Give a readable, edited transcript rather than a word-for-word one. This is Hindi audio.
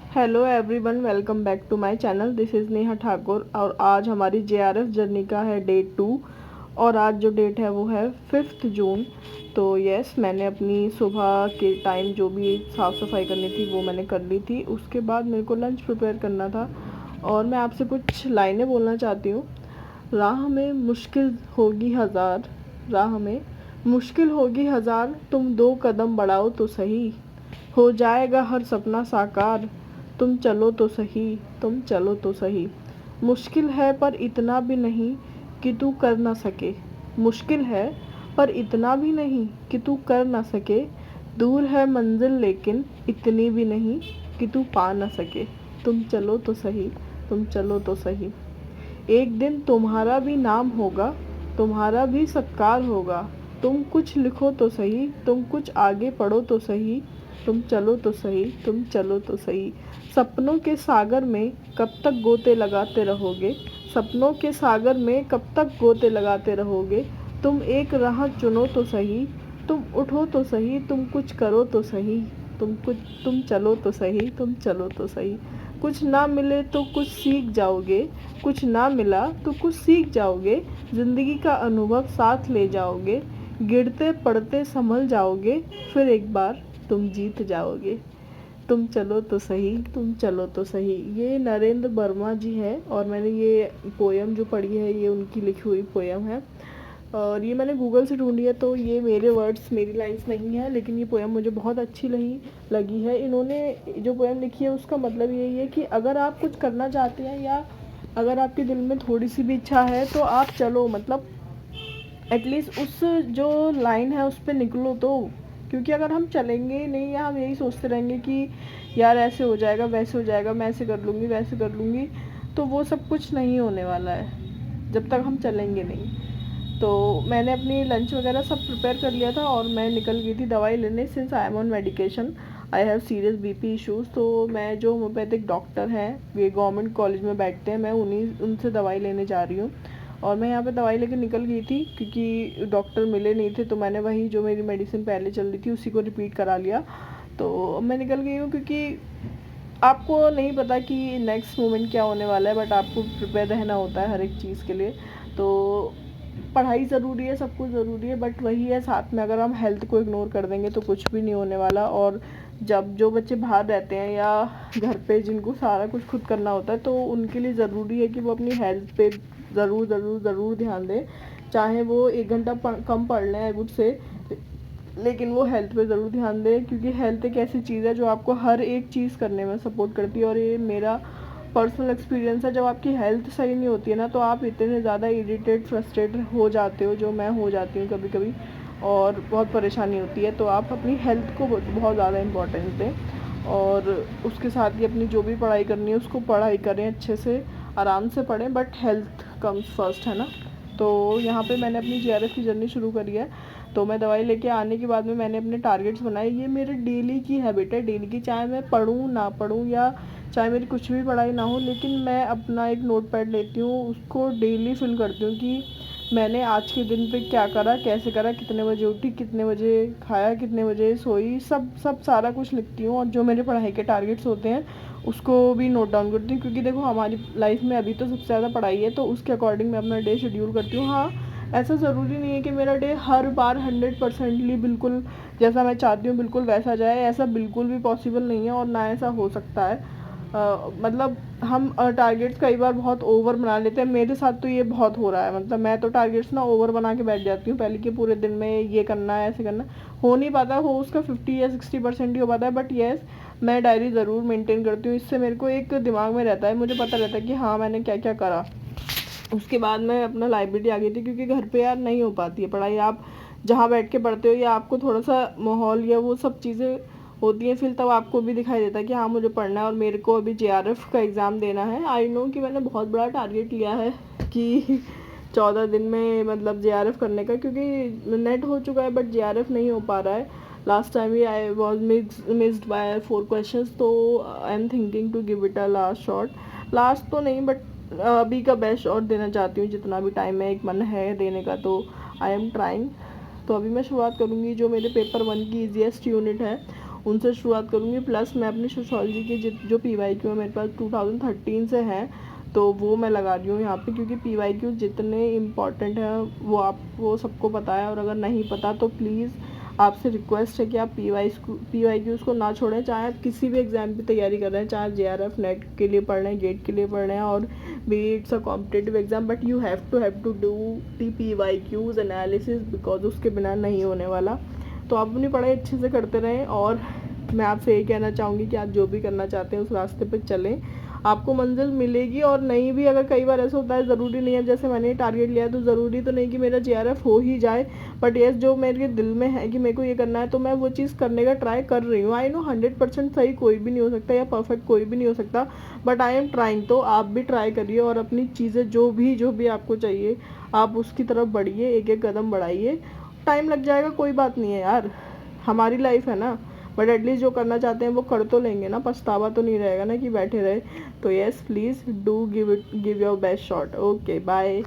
Hello everyone, welcome back to my channel. This is Neha Thakur और आज हमारी जेआरएफ जर्नी का है डे 2 और आज जो डेट है वो है 5 जून। तो यस, मैंने अपनी सुबह के टाइम जो भी साफ़ सफाई करनी थी वो मैंने कर ली थी। उसके बाद मेरे को लंच प्रिपेयर करना था और मैं आपसे कुछ लाइनें बोलना चाहती हूँ। राह में मुश्किल होगी हज़ार, राह में मुश्किल होगी हज़ार, तुम 2 कदम बढ़ाओ तो सही, हो जाएगा हर सपना साकार, तुम चलो तो सही, तुम चलो तो सही। मुश्किल है पर इतना भी नहीं कि तू कर ना सके, मुश्किल है पर इतना भी नहीं कि तू कर ना सके, दूर है मंजिल लेकिन इतनी भी नहीं कि तू पा ना सके, तुम चलो तो सही, तुम चलो तो सही। एक दिन तुम्हारा भी नाम होगा, तुम्हारा भी सत्कार होगा, तुम कुछ लिखो तो सही, तुम कुछ आगे पढ़ो तो सही, तुम चलो तो सही, तुम चलो तो सही। सपनों के सागर में कब तक गोते लगाते रहोगे, सपनों के सागर में कब तक गोते लगाते रहोगे, तुम एक राह चुनो तो सही, तुम उठो तो सही, तुम कुछ करो तो सही, तुम चलो तो सही, तुम चलो तो सही। कुछ ना मिले तो कुछ सीख जाओगे, कुछ ना मिला तो कुछ सीख जाओगे, ज़िंदगी का अनुभव साथ ले जाओगे, गिरते पड़ते संभल जाओगे, फिर एक बार तुम जीत जाओगे, तुम चलो तो सही, तुम चलो तो सही। ये नरेंद्र वर्मा जी है और मैंने ये पोयम जो पढ़ी है ये उनकी लिखी हुई पोयम है और ये मैंने गूगल से ढूंढी है, तो ये मेरे वर्ड्स मेरी लाइंस नहीं है, लेकिन ये पोयम मुझे बहुत अच्छी लगी है। इन्होंने जो पोयम लिखी है उसका मतलब यही है कि अगर आप कुछ करना चाहते हैं या अगर आपके दिल में थोड़ी सी भी इच्छा है तो आप चलो, मतलब एटलीस्ट उस जो लाइन है उस पर निकलो तो। क्योंकि अगर हम चलेंगे नहीं या हम यही सोचते रहेंगे कि यार ऐसे हो जाएगा वैसे हो जाएगा, मैं ऐसे कर लूँगी वैसे कर लूँगी, तो वो सब कुछ नहीं होने वाला है जब तक हम चलेंगे नहीं। तो मैंने अपनी लंच वगैरह सब प्रिपेयर कर लिया था और मैं निकल गई थी दवाई लेने। Since I am on medication, I have serious BP issues, तो मैं जो होम्योपैथिक डॉक्टर हैं ये गवर्नमेंट कॉलेज में बैठते हैं, मैं उनसे दवाई लेने जा रही हूँ। और मैं यहाँ पे दवाई लेकर निकल गई थी क्योंकि डॉक्टर मिले नहीं थे, तो मैंने वही जो मेरी मेडिसिन पहले चल रही थी उसी को रिपीट करा लिया। तो मैं निकल गई हूँ क्योंकि आपको नहीं पता कि नेक्स्ट मोमेंट क्या होने वाला है, बट आपको प्रिपेयर रहना होता है हर एक चीज़ के लिए। तो पढ़ाई ज़रूरी है, सब कुछ ज़रूरी है, बट वही है साथ में अगर हम हेल्थ को इग्नोर कर देंगे तो कुछ भी नहीं होने वाला। और जब जो बच्चे बाहर रहते हैं या घर पे जिनको सारा कुछ खुद करना होता है तो उनके लिए ज़रूरी है कि वो अपनी हेल्थ पे ज़रूर ज़रूर ज़रूर ध्यान दें। चाहे वो 1 घंटा कम पढ़ लें आई वुड से, लेकिन वो हेल्थ पे ज़रूर ध्यान दें क्योंकि हेल्थ एक ऐसी चीज़ है जो आपको हर एक चीज़ करने में सपोर्ट करती है। और ये मेरा पर्सनल एक्सपीरियंस है, जब आपकी हेल्थ सही नहीं होती है ना तो आप इतने ज़्यादा इरिटेट फ्रस्ट्रेटेड हो जाते हो, जो मैं हो जाती हूँ कभी कभी, और बहुत परेशानी होती है। तो आप अपनी हेल्थ को बहुत ज़्यादा इम्पोर्टेंस दें और उसके साथ ही अपनी जो भी पढ़ाई करनी है उसको पढ़ाई करें, अच्छे से आराम से पढ़ें, बट हेल्थ कम्स फर्स्ट, है ना। तो यहाँ पे मैंने अपनी जेआरएफ की जर्नी शुरू करी है। तो मैं दवाई लेके आने के बाद में मैंने अपने टारगेट्स बनाए। ये मेरे डेली की हैबिट है, डेली की, चाहे मैं पढूँ ना पढूँ या चाहे मेरी कुछ भी पढ़ाई ना हो, लेकिन मैं अपना एक नोट पैड लेती हूँ, उसको डेली फिल करती हूँ कि मैंने आज के दिन पे क्या करा, कैसे करा, कितने बजे उठी, कितने बजे खाया, कितने बजे सोई, सब सब सारा कुछ लिखती हूँ। और जो मेरे पढ़ाई के टारगेट्स होते हैं उसको भी नोट डाउन करती हूँ क्योंकि देखो हमारी लाइफ में अभी तो सबसे ज़्यादा पढ़ाई है, तो उसके अकॉर्डिंग मैं अपना डे शेड्यूल करती हूँ। हाँ, ऐसा ज़रूरी नहीं है कि मेरा डे हर बार 100% बिल्कुल जैसा मैं चाहती हूँ बिल्कुल वैसा जाए, ऐसा बिल्कुल भी पॉसिबल नहीं है और ना ऐसा हो सकता है। मतलब हम टारगेट्स कई बार बहुत ओवर बना लेते हैं, मेरे साथ तो ये बहुत हो रहा है। मतलब मैं तो टारगेट्स ना ओवर बना के बैठ जाती हूँ पहले कि पूरे दिन में ये करना है, ऐसे करना हो नहीं पाता, हो उसका 50 या 60% ही हो पाता है। बट येस, मैं डायरी ज़रूर मेंटेन करती हूँ, इससे मेरे को एक दिमाग में रहता है, मुझे पता रहता है कि हाँ मैंने क्या क्या करा। उसके बाद मैं अपना लाइब्रेरी आ गई थी क्योंकि घर पे यार नहीं हो पाती है पढ़ाई, आप जहाँ बैठ के पढ़ते हो या आपको थोड़ा सा माहौल या वो सब चीज़ें होती हैं, फिर तब आपको भी दिखाई देता है कि हाँ मुझे पढ़ना है। और मेरे को अभी जेआरएफ का एग्ज़ाम देना है। आई नो कि मैंने बहुत बड़ा टारगेट लिया है कि 14 दिन में मतलब जेआरएफ करने का, क्योंकि नेट हो चुका है बट जेआरएफ नहीं हो पा रहा है। लास्ट टाइम ही I was missed by 4 questions, तो I am thinking to give it a last shot. Last तो नहीं बट अभी का बेस्ट और देना चाहती हूँ, जितना भी टाइम है एक मन है देने का, तो आई एम ट्राइंग। तो अभी मैं शुरुआत करूँगी। जो मेरे पेपर 1 की ईजीएस्ट यूनिट है उनसे शुरुआत करूँगी। प्लस मैं अपनी सोशियोलॉजी की जो PYQ है मेरे पास 2013 से हैं, तो वो मैं लगा रही हूँ यहाँ पे, क्योंकि PYQ जितने इम्पॉर्टेंट हैं वो सबको पता है। और अगर नहीं पता तो प्लीज़ आपसे रिक्वेस्ट है कि आप PYQs को ना छोड़ें, चाहे आप किसी भी एग्ज़ाम की तैयारी कर रहे हैं, चाहे JRF नेट के लिए पढ़ रहे हैं, गेट के लिए पढ़ रहे हैं, और be it's a competitive exam, but you have to do the PYQs analysis, because उसके बिना नहीं होने वाला। तो आप अपनी पढ़ाई अच्छे से करते रहें, और मैं आपसे यही कहना चाहूँगी कि आप जो भी करना चाहते हैं उस रास्ते पे चलें, आपको मंजिल मिलेगी। और नहीं भी, अगर कई बार ऐसा होता है, ज़रूरी नहीं है, जैसे मैंने टारगेट लिया है तो ज़रूरी तो नहीं कि मेरा JRF हो ही जाए, बट येस जो मेरे दिल में है कि मेरे को ये करना है, तो मैं वो चीज़ करने का ट्राई कर रही हूँ। आई नो 100% सही कोई भी नहीं हो सकता या परफेक्ट कोई भी नहीं हो सकता, बट आई एम ट्राइंग। तो आप भी ट्राई करिए और अपनी चीज़ें जो भी आपको चाहिए आप उसकी तरफ बढ़िए, एक एक कदम बढ़ाइए। टाइम लग जाएगा, कोई बात नहीं है यार, हमारी लाइफ है ना, बट एटलीस्ट जो करना चाहते हैं वो कर तो लेंगे ना, पछतावा तो नहीं रहेगा ना कि बैठे रहे। तो yes, please do give your best shot. Okay, bye.